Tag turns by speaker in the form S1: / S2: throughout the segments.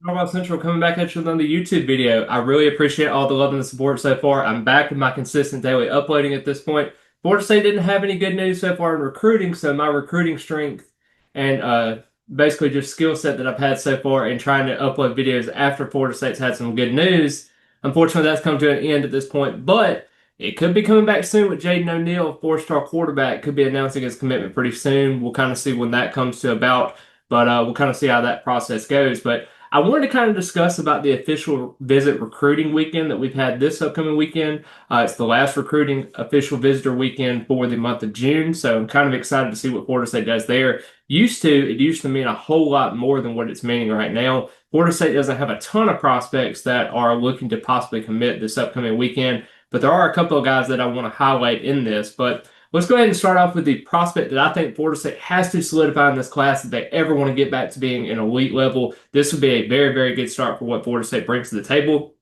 S1: About Central coming back at you with another YouTube video. I really appreciate all the love and the support so far. I'm back with my consistent daily uploading at this point. Florida State didn't have any good news so far in recruiting, so my recruiting strength and basically just skill set that I've had so far in trying to upload videos after Florida State's had some good news. Unfortunately, that's come to an end at this point, but it could be coming back soon with Jaden O'Neal, four-star quarterback, could be announcing his commitment pretty soon. We'll kind of see when that comes to about, but we'll kind of see how that process goes. But I wanted to kind of discuss about the official visit recruiting weekend that we've had this upcoming weekend. It's the last recruiting official visitor weekend for the month of June, so I'm kind of excited to see what Florida State does there. It used to mean a whole lot more than what it's meaning right now. Florida State doesn't have a ton of prospects that are looking to possibly commit this upcoming weekend, but there are a couple of guys that I want to highlight in this. But let's go ahead and start off with the prospect that I think Florida State has to solidify in this class if they ever want to get back to being an elite level. This would be a very, very good start for what Florida State brings to the table.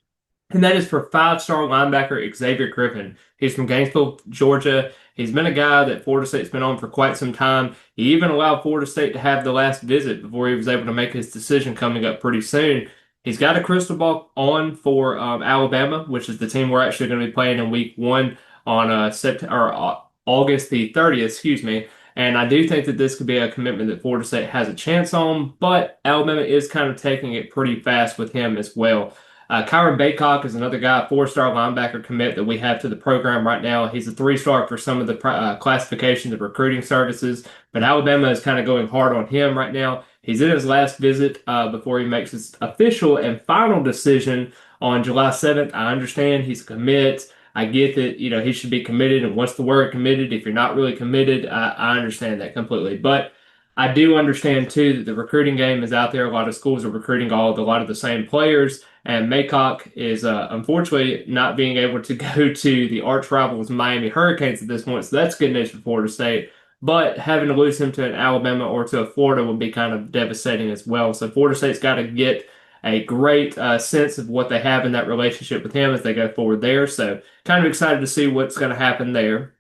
S1: And that is for five-star linebacker Xavier Griffin. He's from Gainesville, Georgia. He's been a guy that Florida State's been on for quite some time. He even allowed Florida State to have the last visit before he was able to make his decision coming up pretty soon. He's got a crystal ball on for Alabama, which is the team we're actually going to be playing in week one on August the 30th, excuse me. And I do think that this could be a commitment that Florida State has a chance on, but Alabama is kind of taking it pretty fast with him as well. Kyron Baycock is another guy, four-star linebacker commit that we have to the program right now. He's a three-star for some of the classifications of recruiting services, but Alabama is kind of going hard on him right now. He's in his last visit before he makes his official and final decision on July 7th. I understand he's a commit. I get that, he should be committed. And what's the word committed? If you're not really committed, I understand that completely. But I do understand, too, that the recruiting game is out there. A lot of schools are recruiting a lot of the same players. And Maycock is unfortunately not being able to go to the arch rivals Miami Hurricanes at this point. So that's good news for Florida State. But having to lose him to an Alabama or to a Florida would be kind of devastating as well. So Florida State's got to get a great sense of what they have in that relationship with him as they go forward there. So kind of excited to see what's going to happen there.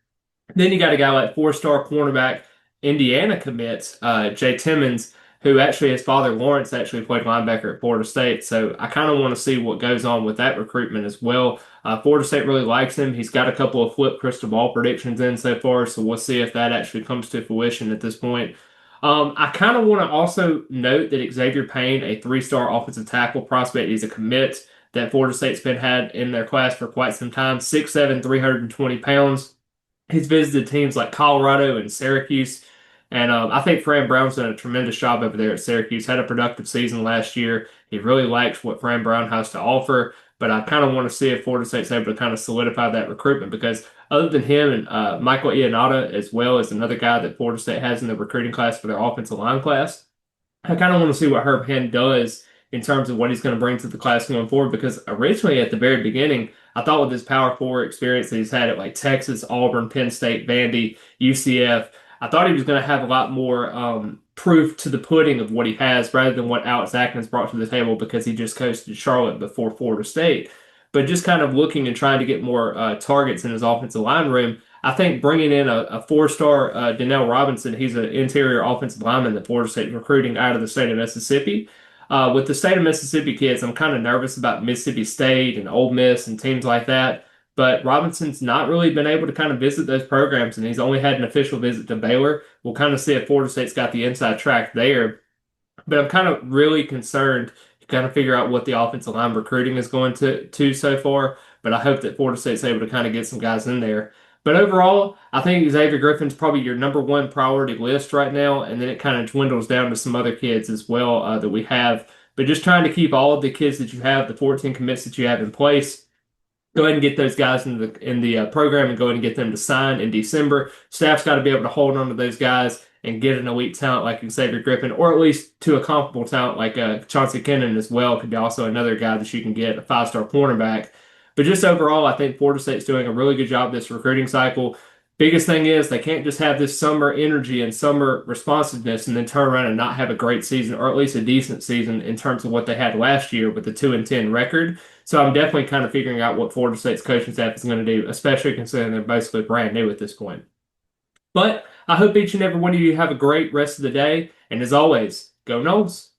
S1: Then you got a guy like four-star cornerback Indiana commits, Jay Timmons, who actually his father Lawrence actually played linebacker at Florida State. So I kind of want to see what goes on with that recruitment as well. Florida State really likes him. He's got a couple of flip crystal ball predictions in so far, so we'll see if that actually comes to fruition at this point. I kind of want to also note that Xavier Payne, a three-star offensive tackle prospect, is a commit that Florida State's been had in their class for quite some time. 6'7", 320 pounds. He's visited teams like Colorado and Syracuse. And I think Fran Brown's done a tremendous job over there at Syracuse. Had a productive season last year. He really likes what Fran Brown has to offer. But I kind of want to see if Florida State's able to kind of solidify that recruitment because other than him and Michael Ionata as well as another guy that Florida State has in the recruiting class for their offensive line class, I kind of want to see what Herb Henn does in terms of what he's going to bring to the class going forward because originally at the very beginning, I thought with his Power 4 experience that he's had at like Texas, Auburn, Penn State, Vandy, UCF, I thought he was going to have a lot more proof to the pudding of what he has rather than what Alex Atkins brought to the table because he just coasted Charlotte before Florida State. But just kind of looking and trying to get more targets in his offensive line room, I think bringing in a four-star Donnell Robinson, he's an interior offensive lineman that Florida State is recruiting out of the state of Mississippi. With the state of Mississippi kids, I'm kind of nervous about Mississippi State and Ole Miss and teams like that. But Robinson's not really been able to kind of visit those programs, and he's only had an official visit to Baylor. We'll kind of see if Florida State's got the inside track there. But I'm kind of really concerned to kind of figure out what the offensive line recruiting is going to so far. But I hope that Florida State's able to kind of get some guys in there. But overall, I think Xavier Griffin's probably your number one priority list right now, and then it kind of dwindles down to some other kids as well that we have. But just trying to keep all of the kids that you have, the 14 commits that you have in place, go ahead and get those guys in the program and go ahead and get them to sign in December. Staff's got to be able to hold on to those guys and get an elite talent like Xavier Griffin, or at least to a comparable talent like Chauncey Kennan as well. Could be also another guy that you can get, a five-star cornerback. But just overall, I think Florida State's doing a really good job this recruiting cycle. Biggest thing is they can't just have this summer energy and summer responsiveness and then turn around and not have a great season or at least a decent season in terms of what they had last year with the 2-10 record. So I'm definitely kind of figuring out what Florida State's coaching staff is going to do, especially considering they're basically brand new at this point. But I hope each and every one of you have a great rest of the day. And as always, go Noles.